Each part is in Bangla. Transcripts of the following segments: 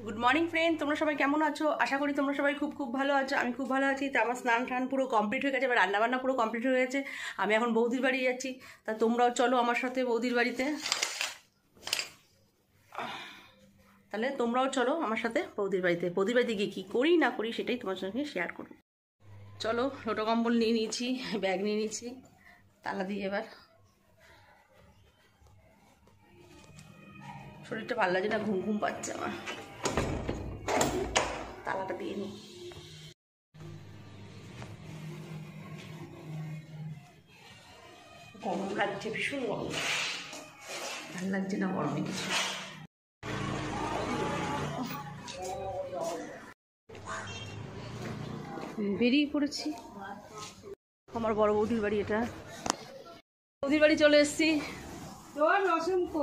গুড মর্নিং ফ্রেন্ড, তোমরা সবাই কেমন আছো? আশা করি তোমরা সবাই খুব খুব ভালো আছো। আমি খুব ভালো আছি। তো আমার স্নান টান পুরো কমপ্লিট হয়ে গেছে, এবার রান্নাবান্না পুরো কমপ্লিট হয়ে গেছে। আমি এখন বৌদির বাড়ি যাচ্ছি। তা তোমরাও চলো আমার সাথে বৌদির বাড়িতে। তাহলে তোমরাও চলো আমার সাথে বৌদির বাড়িতে। বৌদির বাড়িতে গিয়ে কী করি না করি সেটাই তোমার সঙ্গে শেয়ার করব। চলো, ছোটো কম্বল নিয়ে নিয়েছি, ব্যাগ নিয়ে নিয়েছি, তালা দিয়ে এবার শরীরটা ভালো লাগে না, ঘুম ঘুম পাচ্ছে আমার। তালাটা দিয়ে নিই। গরম লাগছে, ভীষণ গরম, ভালো লাগছে না গরমে কিছু। বেরিয়ে পড়েছি, আমার বড় বৌদির বাড়ি। এটা বৌদির বাড়ি চলে এসেছি।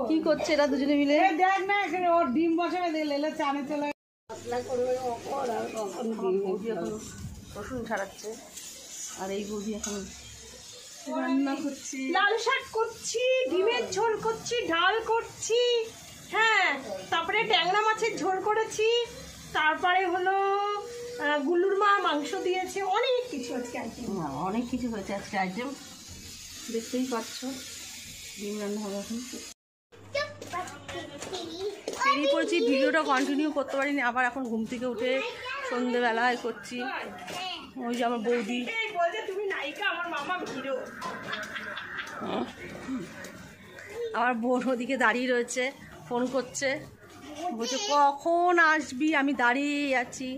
কি করছে এরা দুজনে মিলে? দেখ না, এখানে ওর ডিম বসাবে, দিলে চানে চলে বৌদি এখন রসুন ছাড়াচ্ছে, আর এই বৌদি এখন রান্না করছি। লাল শাক করছি, ডিমের ঝোল করছি, ডাল করছি, হ্যাঁ, তারপরে ট্যাংরা মাছের ঝোল করেছি, তারপরে হলো গুল্লুর মা মাংস দিয়েছে, অনেক কিছু আজকে আইটেম। অনেক কিছু হয়েছে আজকে আইটেম, দেখতেই পাচ্ছ। ডিম রান্না হবে এখন। বেরিয়ে পড়েছি, ভিডিওটা কন্টিনিউ করতে পারিনি, আবার এখন ঘুম থেকে উঠে সন্ধ্যেবেলায় করছি। ওই যে আমার বৌদি, আমার বোন ওদিকে দাঁড়িয়ে রয়েছে, ফোন করছে, বলছে কখন আসবি, আমি দাঁড়িয়ে আছি।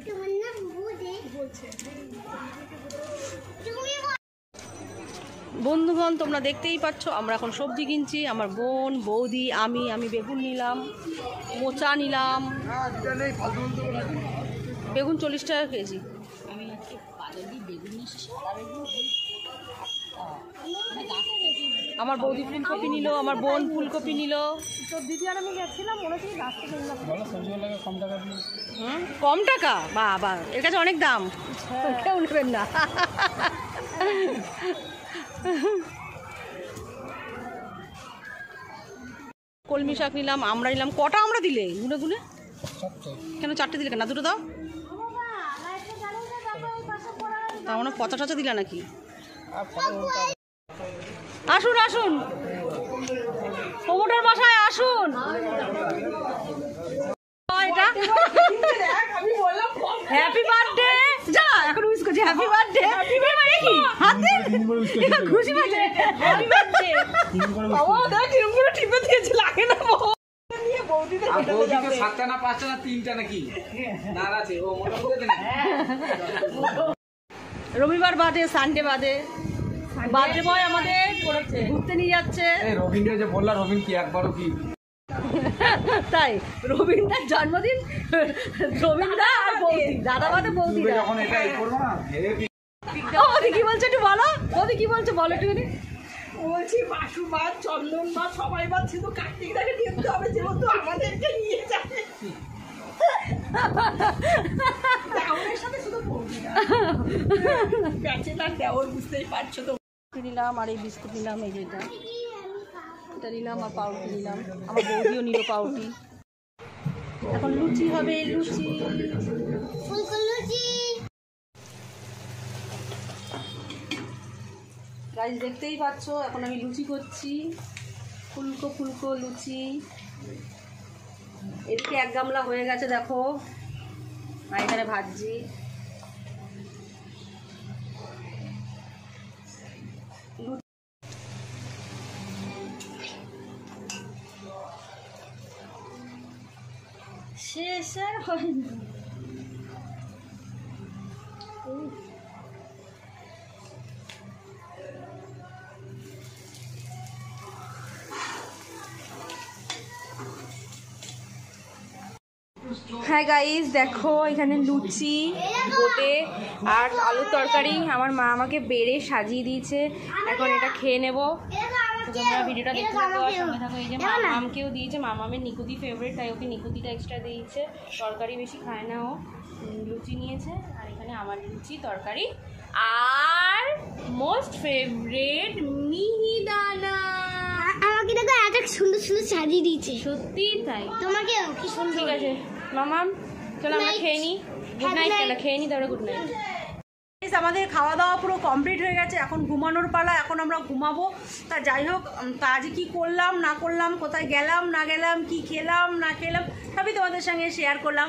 বন্ধুগণ, তোমরা দেখতেই পাচ্ছ আমরা এখন সবজি কিনছি। আমার বোন, বৌদি, আমি বেগুন নিলাম, মোচা নিলাম। বেগুন 40 টাকা কেজি। আমার বৌদি ফুলকপি নিল, আমার বোন ফুলকপি নিল। তোর দিদি আর আমি গেছিলাম, মনে হচ্ছে কম টাকা? বাবা, এর কাছে অনেক দাম, কেউ নেবেন না। কলমি শাক নিলাম, আমরা নিলাম। কটা আমরা দিলে গুনে গুনে? কেন 4টে দিলে কেন? দুটো দাও। তা মানে পচা টচা দিলা নাকি? আসুন আসুন, প্রমোটার বাসায় আসুন। এটা হ্যাপি বার্থডে, যা এখন উইশ করছি। Happy birthday. কি হাতে খুশি হয়েছে? Happy birthday. বাবা দাদা কিরম করে টিপে দিয়েছে, লাগে না? রবিবার বাদে, সানডে বাদে বার্থডে বয় আমাদের ঘুরতে নিয়ে যাচ্ছে। রবীন্দ্র যে বললা, রবীন্দ্র কি একবারও কি? তাই রবীন্দ্রের জন্মদিন, রবীন্দ্র আর বৌদি, দাদা বাদে বৌদি যখন এটা করবো না। ওদি কি বলছে একটু বলো, ওদি কি বলছে বলো একটু। বলছি মাসু মা, চন্দন মা, সবাই বাচ্চা তো কার্তিক দাকে দেখতে হবে, যেহেতু আমাদেরকে নিয়ে যাবে। দেওরের সাথে শুধু বৌদি না, ব্যাচেলার দেওর, বুঝতেই পারছো তো। নিলাম আর এই বিস্কুট নিলাম, এই যেটা এটা নিলাম, আর পাউরুটি নিলাম। আমার বৌদিও নিল পাউরুটি। এখন লুচি হবে, লুচি গাইস দেখতেই পাচ্ছ। এখন আমি লুচি করছি, ফুলকো ফুলকো লুচি। এদিকে 1 গামলা হয়ে গেছে দেখো, আর এখানে ভাজছি। শেষ আর হয়নি। হ্যাঁ গাইস দেখো, এখানে লুচি, বোটে আর আলুর তরকারি আমার মা আমাকে বেড়ে সাজিয়ে দিয়েছে। এখন এটা খেয়ে নেবো। তোমরা ভিডিওটা দেখতে থাকো আর সঙ্গে থাকো। এই যে মামামকেও দিয়েছে, মামামের নিকুতি ফেভারিট, তাই ওকে নিকুতিটা এক্সট্রা দিয়েছে। তরকারি বেশি খায় না ও। লুচি নিয়েছে, আর এখানে আমার লুচি, তরকারি, আর মোস্ট ফেভারিট মিহিদানা। আমাকে দেখো এত সুন্দর সুন্দর সাজিয়ে দিয়েছে। সত্যি তাই? তোমাকে কি সুন্দর। ঠিক আছে মামাম, চলো আমরা খেয়ে নিই। Good night. চলো খেয়ে নিই, তারপরে গুড নাইট। আমাদের খাওয়া দাওয়া পুরো কমপ্লিট হয়ে গেছে, এখন ঘুমানোর পালা, এখন আমরা ঘুমাবো। তা যাই হোক, তা আজ কি করলাম না করলাম, কোথায় গেলাম না গেলাম, কি খেলাম না খেলাম, সবই তোমাদের সঙ্গে শেয়ার করলাম।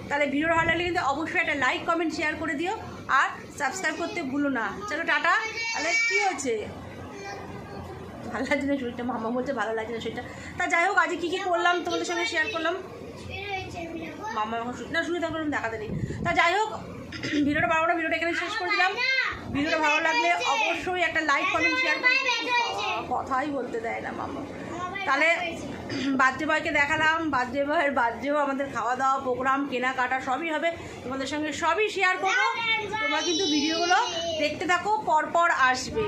তাহলে ভিডিওটা ভালো লাগলে কিন্তু অবশ্যই একটা লাইক কমেন্ট শেয়ার করে দিও, আর সাবস্ক্রাইব করতে ভুলো না। চলো টাটা। তাহলে কী হয়েছে, ভালো লাগছে না শরীরটা, মামা বলছে ভালো লাগছে না শরীরটা। তা যাই হোক, আজকে কী কী করলাম তোমাদের সঙ্গে শেয়ার করলাম। মামা এখন না শুনে থাকলে দেখাতে নেই। তা যাই হোক, ভিডিওটা ভালো, ভিডিওটা এখানে শেষ করে দিলাম। ভিডিওটা ভালো লাগলে অবশ্যই একটা লাইক কমেন্ট শেয়ার করে, কথাই বলতে দেয় না মামা। তাহলে বার্থডে বয়কে দেখালাম, বার্থডে বয়ের বার্থডেও আমাদের খাওয়া দাওয়া প্রোগ্রাম কেনাকাটা সবই হবে, তোমাদের সঙ্গে সবই শেয়ার করবো। তোমরা কিন্তু ভিডিওগুলো দেখতে থাকো, পরপর আসবে।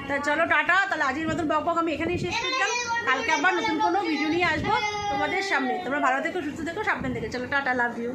তা চলো টাটা। তাহলে আজকের মতন বক আমি এখানেই শেষ করলাম। কালকে আবার নতুন কোনো ভিডিও নিয়ে আসবো তোমাদের সামনে। তোমরা ভালো থেকো, সুস্থ থেকো, সাবধান থেকো। চলো টাটা, লাভ ইউ।